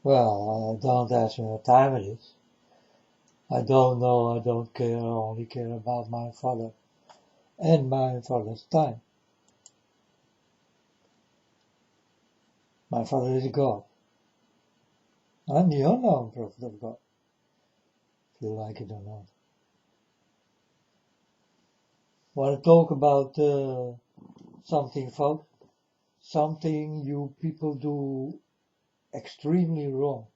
Well, I don't ask me what time it is. I don't know, I don't care, I only care about my father and my father's time. My father is God. I'm the unknown prophet of God, if you like it or not. Want to talk about something, folks? Something you people do extremely wrong.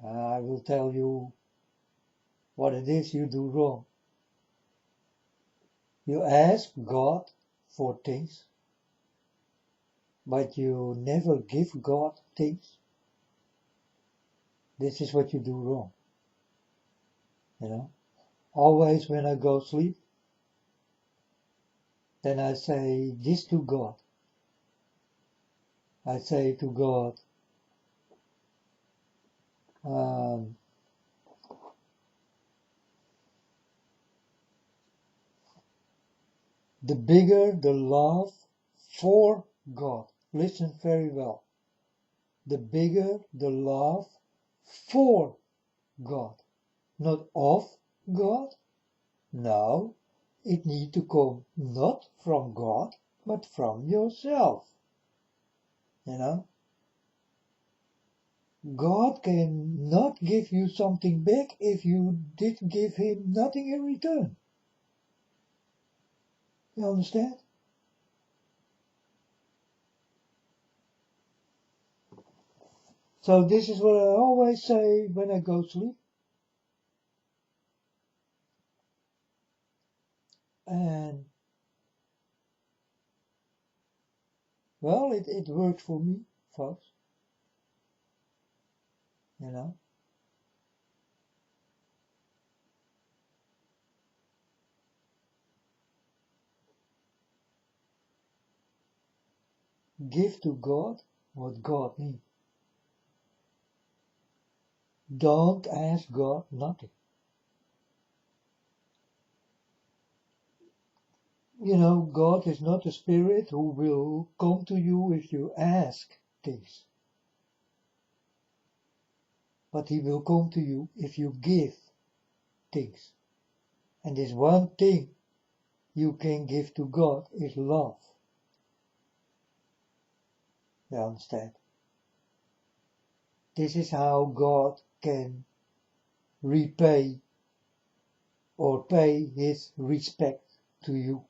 I will tell you what it is you do wrong. You ask God for things, but you never give God things. This is what you do wrong. You know, always when I go sleep, then I say this to God. I say to God, um, the bigger the love for God. Listen very well. The bigger the love for God, not of God. No, it needs to come not from God, but from yourself. You know, God can not give you something back if you did give him nothing in return. You understand? So this is what I always say when I go to sleep. And well, it works for me, folks. You know, give to God what God needs. Don't ask God nothing. You know, God is not a spirit who will come to you if you ask things. But he will come to you if you give things. And this one thing you can give to God is love. You understand? This is how God can repay or pay his respect to you.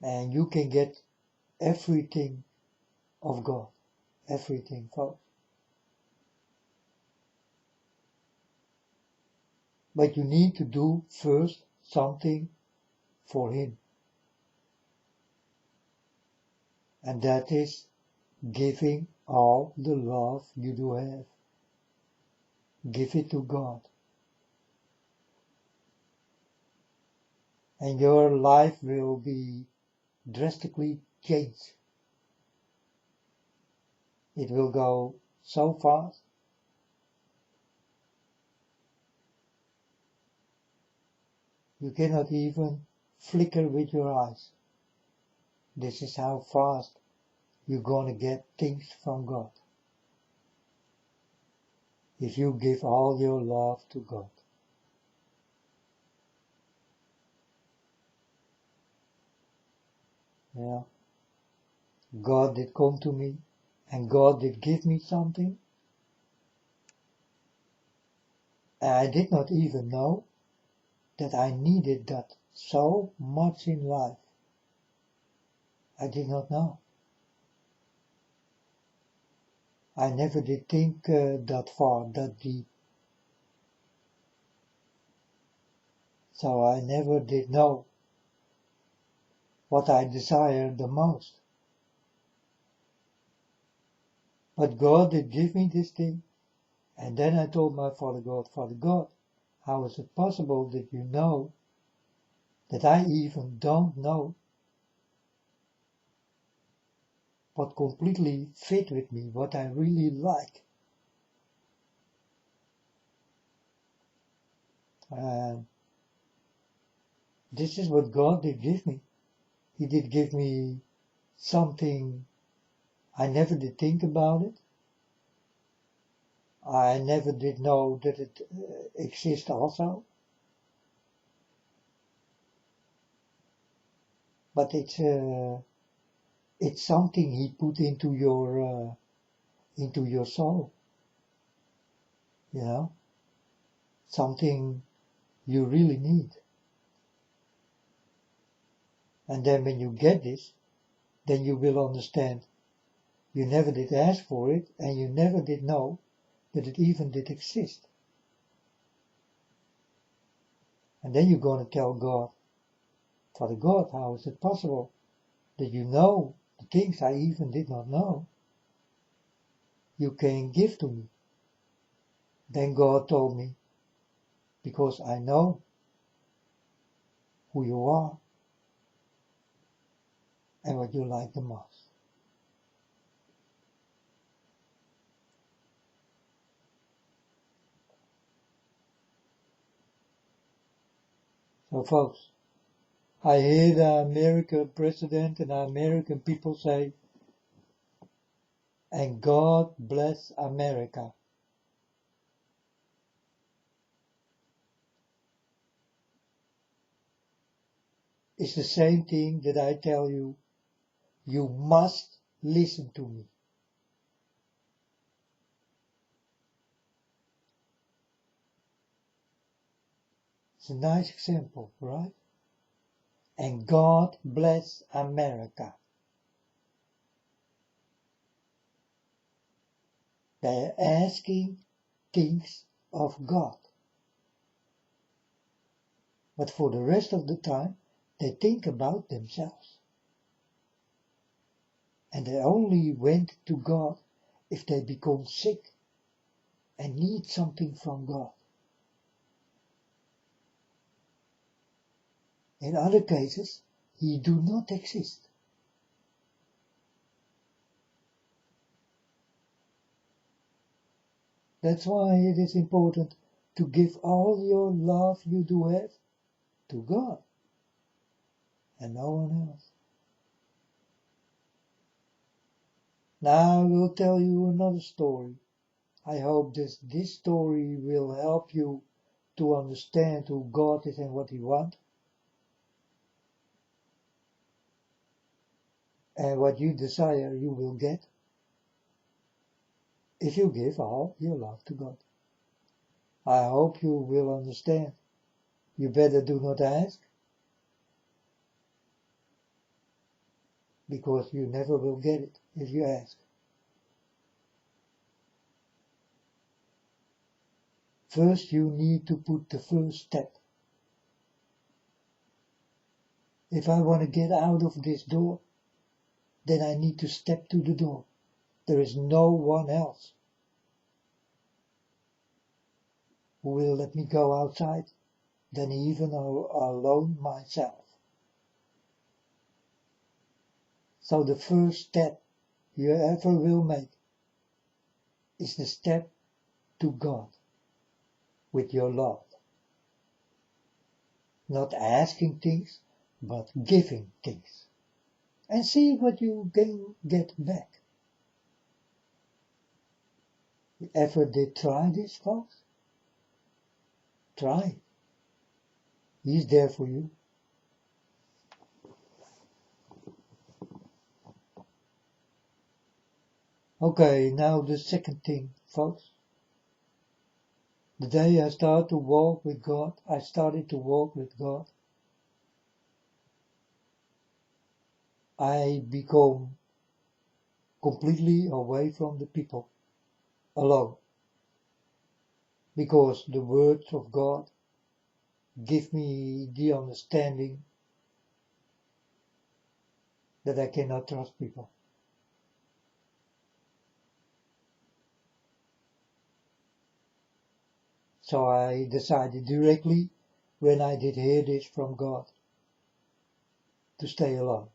And you can get everything of God. Everything, folks. But you need to do first something for him. And that is giving all the love you do have. Give it to God. And your life will be drastically changed. It will go so fast. You cannot even flicker with your eyes. This is how fast you're gonna get things from God. If you give all your love to God. Yeah. God did come to me and God did give me something. And I did not even know that I needed that so much in life. I did not know. I never did think that far, that deep. So I never did know what I desired the most. But God did give me this thing. And then I told my Father God, how is it possible that you know that I even don't know what completely fit with me, what I really like? And this is what God did give me. He did give me something I never did think about it. I never did know that it exists also. But it's something he put into your soul, you know, something you really need. And then when you get this, then you will understand you never did ask for it and you never did know that it even did exist. And then you're going to tell God, Father God, how is it possible that you know the things I even did not know? You can give to me. Then God told me, because I know who you are and what you like the most. So folks, I hear the American president and the American people say, and God bless America. It's the same thing that I tell you, you must listen to me. It's a nice example, right? And God bless America. They're asking things of God. But for the rest of the time, they think about themselves. And they only went to God if they become sick and need something from God. In other cases, He do not exist. That's why it is important to give all your love you do have to God and no one else. Now I will tell you another story. I hope this story will help you to understand who God is and what He wants. And what you desire you will get if you give all your love to God. I hope you will understand. You better do not ask, because you never will get it if you ask. First you need to put the first step. If I want to get out of this door, then I need to step to the door. There is no one else who will let me go outside than even alone myself. So the first step you ever will make is the step to God with your love. Not asking things, but giving things. And see what you can get back. You ever did try this, folks? Try it. He's there for you. Okay, now the second thing, folks. The day I started to walk with God, I become completely away from the people, alone. Because the words of God give me the understanding that I cannot trust people. So I decided directly, when I did hear this from God, to stay alone.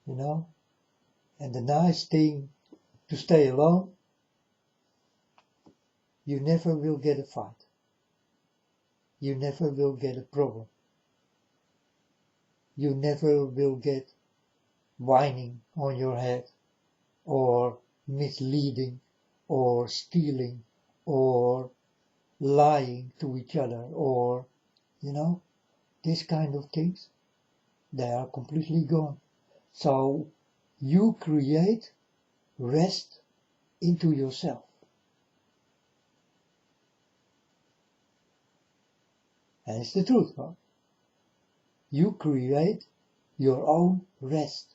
You know? And the nice thing to stay alone, you never will get a fight. You never will get a problem. you never will get whining on your head, or misleading, or stealing, or lying to each other, or, this kind of things. They are completely gone. So you create rest into yourself. And it's the truth, huh? You create your own rest.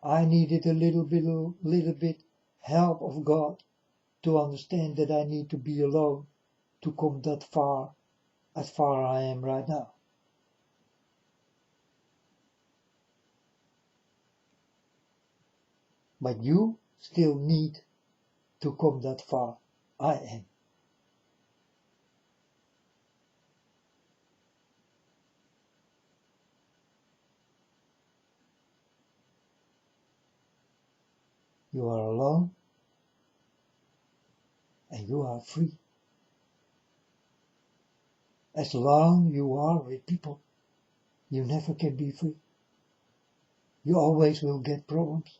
I needed a little bit help of God to understand that I need to be alone to come that far, as far I am right now. But you still need to come that far I am. You are alone and you are free. As long you are with people, you never can be free. You always will get problems.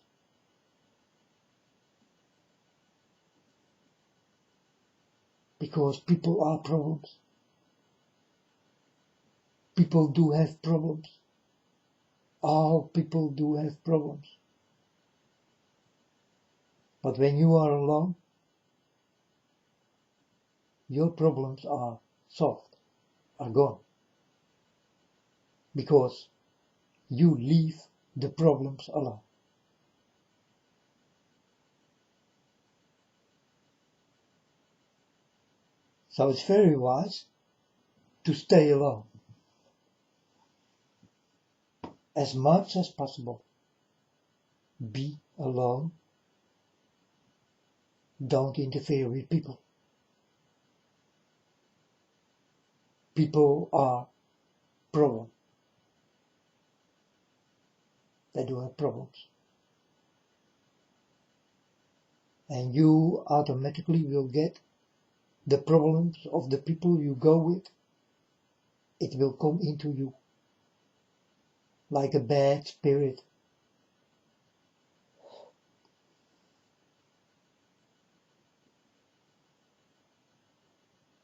Because people are problems. People do have problems. All people do have problems. But when you are alone, your problems are solved, are gone. Because you leave the problems alone. So it's very wise to stay alone. As much as possible. Be alone. Don't interfere with people. People are problems. They do have problems. And you automatically will get the problems of the people you go with. It will come into you like a bad spirit.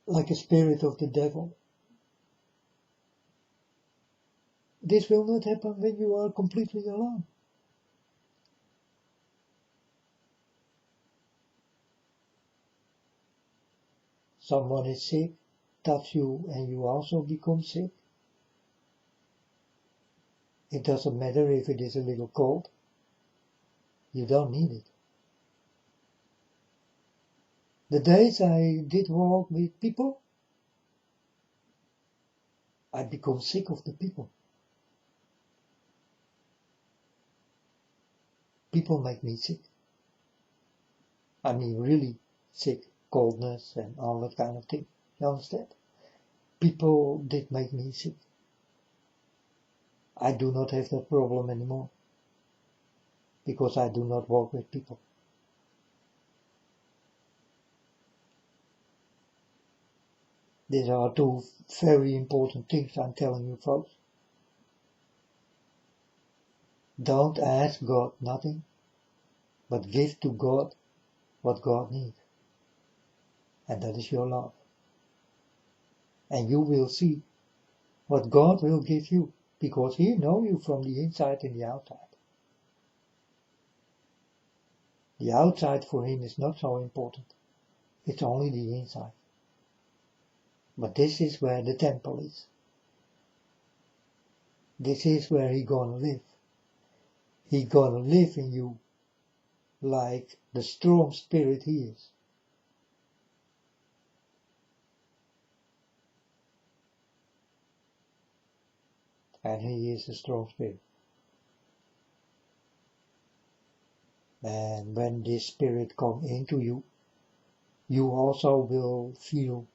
Like a spirit of the devil. This will not happen when you are completely alone. Someone is sick, touch you, and you also become sick. It doesn't matter if it is a little cold. You don't need it. The days I did walk with people, I become sick of the people. People make me sick. I mean really sick, coldness and all that kind of thing. You understand? People did make me sick. I do not have that problem anymore. Because I do not walk with people. These are two very important things I'm telling you, folks. Don't ask God nothing, but give to God what God needs. And that is your love. And you will see what God will give you, because He knows you from the inside and the outside. The outside for Him is not so important. It's only the inside. But this is where the temple is. This is where He gonna live. He gonna live in you like the strong spirit He is. And He is a strong spirit. And when this spirit comes into you, you also will feel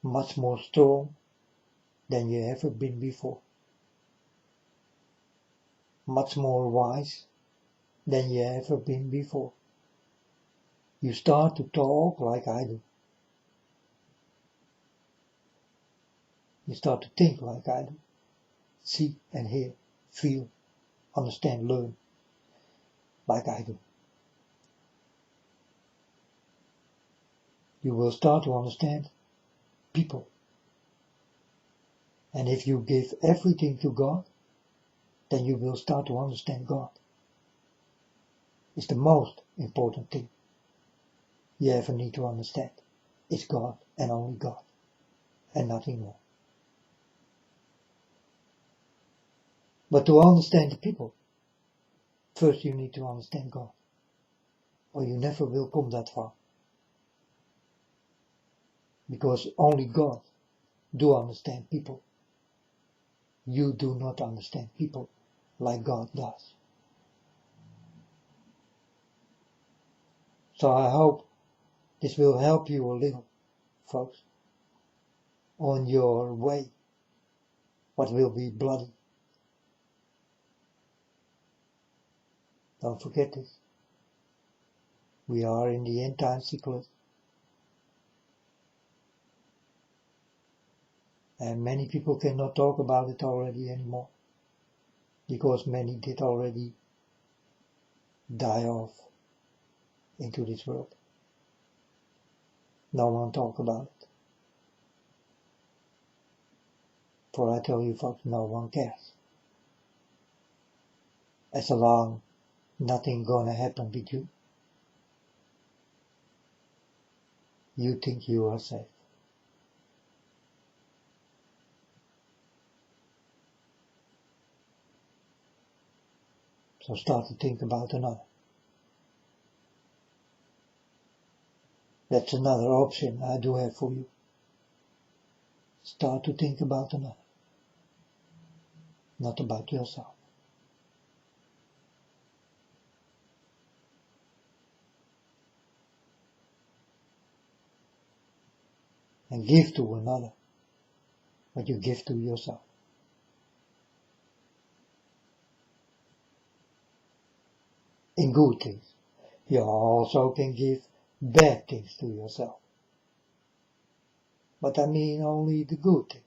much more strong than you ever been before. Much more wise than you ever been before. You start to talk like I do. You start to think like I do. See and hear, feel, understand, learn, like I do. You will start to understand people. And if you give everything to God, then you will start to understand God. It's the most important thing you ever need to understand. It's God and only God, and nothing more. But to understand the people, first you need to understand God, or you never will come that far. Because only God do understand people. You do not understand people like God does. So I hope this will help you a little, folks, on your way, what will be bloody. Don't forget this. We are in the end time cycle. And many people cannot talk about it already anymore. Because many did already die off into this world. No one talk about it. For I tell you folks, no one cares. As long nothing gonna happen with you, you think you are safe. So start to think about another. That's another option I do have for you. Start to think about another. Not about yourself. And give to another what you give to yourself. In good things. You also can give bad things to yourself. But I mean only the good things.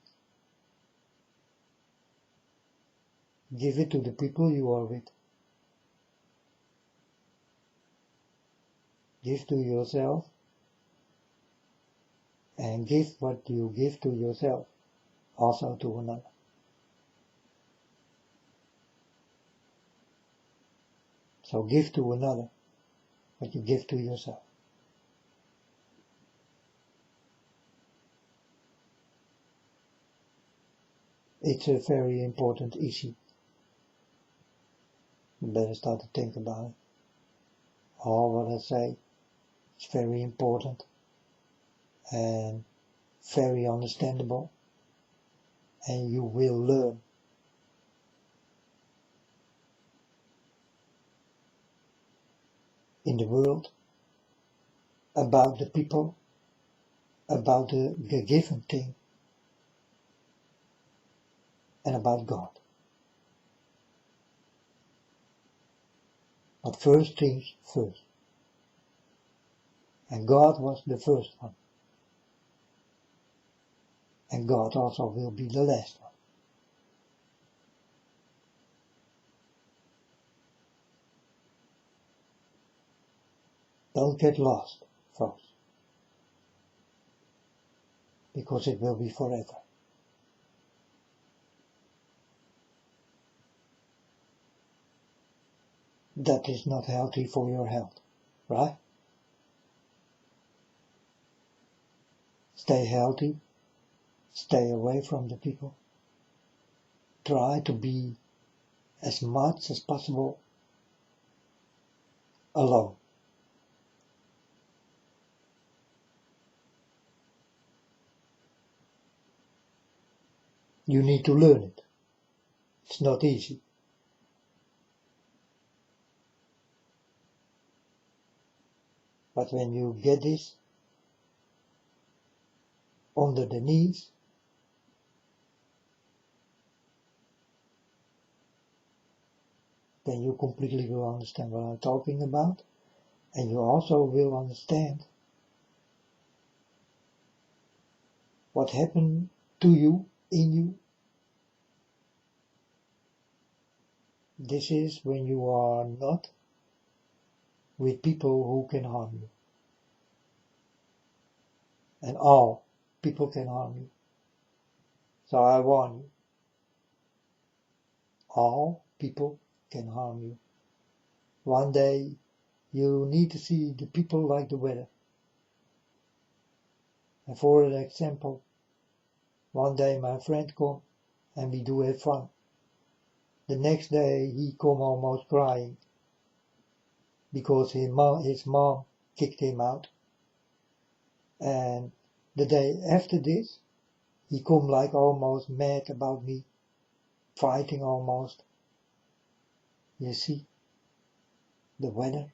Give it to the people you are with. Give to yourself. And give what you give to yourself also to another. So give to another what you give to yourself. It's a very important issue. You better start to think about it. All what I say is very important and very understandable, and you will learn. In the world, about the people, about the given thing, and about God. But first things first. And God was the first one. And God also will be the last one. Don't get lost, folks. Because it will be forever. That is not healthy for your health, right? Stay healthy. Stay away from the people. Try to be as much as possible alone. You need to learn it. It's not easy. But when you get this under the knees, then you completely will understand what I'm talking about, and you also will understand what happened to you in you. This is when you are not with people who can harm you. And all people can harm you. So I warn you, all people can harm you. One day you need to see the people like the weather. And for an example, one day my friend come and we do have fun. The next day he come almost crying because his mom kicked him out. And the day after this, he come like almost mad about me, fighting almost. You see, the weather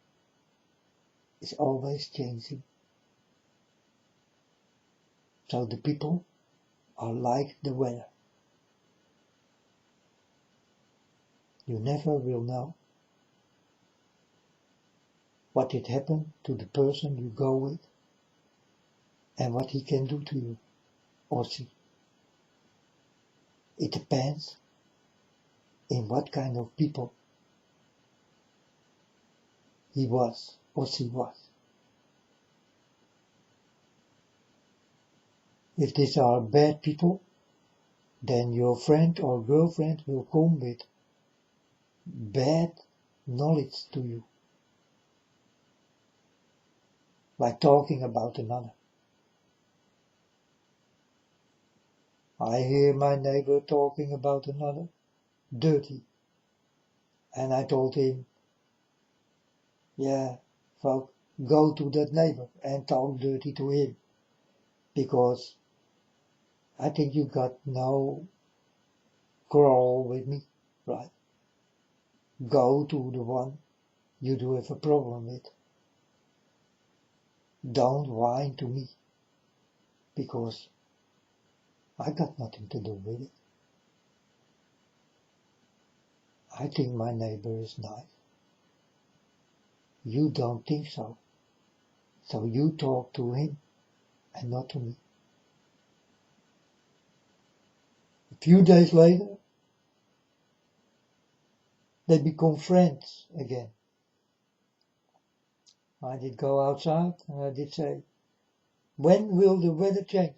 is always changing. So the people are like the weather. You never will know what did happen to the person you go with and what he can do to you or she. It depends in what kind of people he was or she was. If these are bad people, then your friend or girlfriend will come with bad knowledge to you, like talking about another. I hear my neighbor talking about another, dirty, and I told him, yeah, folk, go to that neighbor and talk dirty to him, because I think you got no quarrel with me, right? Go to the one you do have a problem with. Don't whine to me, because I got nothing to do with it. I think my neighbor is nice. You don't think so. So you talk to him and not to me. A few days later, they become friends again. I did go outside and I did say, when will the weather change?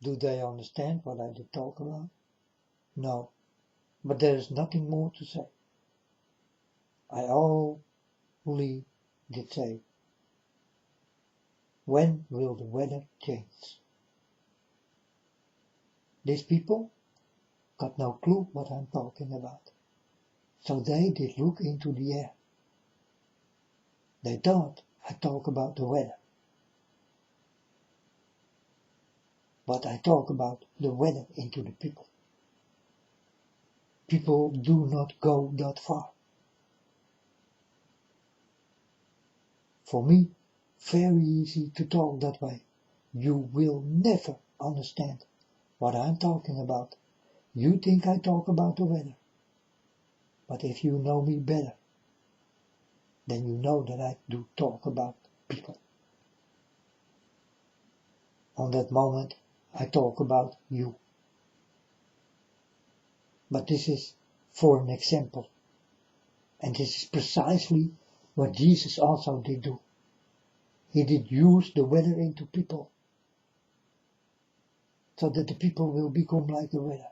Do they understand what I did talk about? No, but there is nothing more to say. I only did say, when will the weather change? These people got no clue what I'm talking about. So they did look into the air. They thought I talk about the weather. But I talk about the weather into the people. People do not go that far. For me, very easy to talk that way. You will never understand what I'm talking about. You think I talk about the weather. But if you know me better, then you know that I do talk about people. On that moment, I talk about you. But this is for an example. And this is precisely what Jesus also did do. He did use the weather into people, so that the people will become like the weather.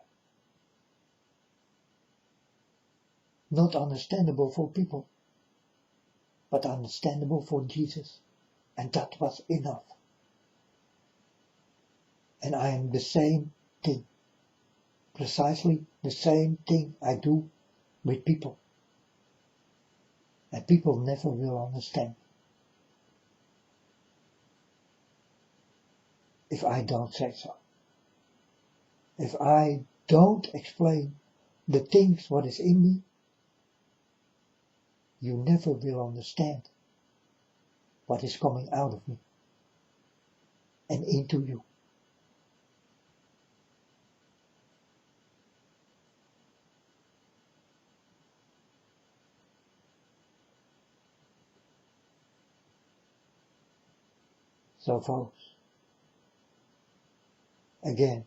Not understandable for people, but understandable for Jesus. And that was enough. And I am the same thing. Precisely the same thing I do with people. And people never will understand if I don't say so. If I don't explain the things what is in me, you never will understand what is coming out of me and into you. So folks, Again,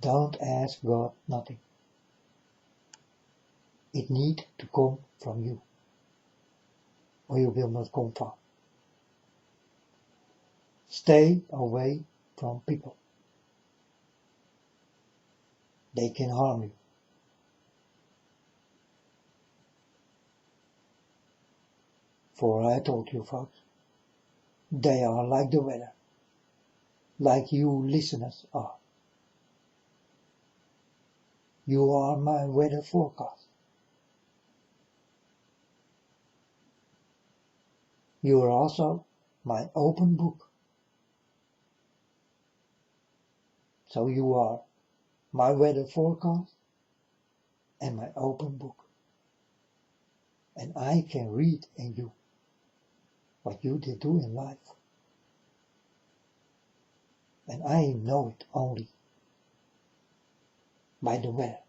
don't ask God nothing. It needs to come from you, or you will not come far. Stay away from people. They can harm you. For I told you, folks, they are like the weather, like you listeners are. You are my weather forecast. You are also my open book. So you are my weather forecast and my open book. And I can read in you what you did do in life. And I know it only by the weather.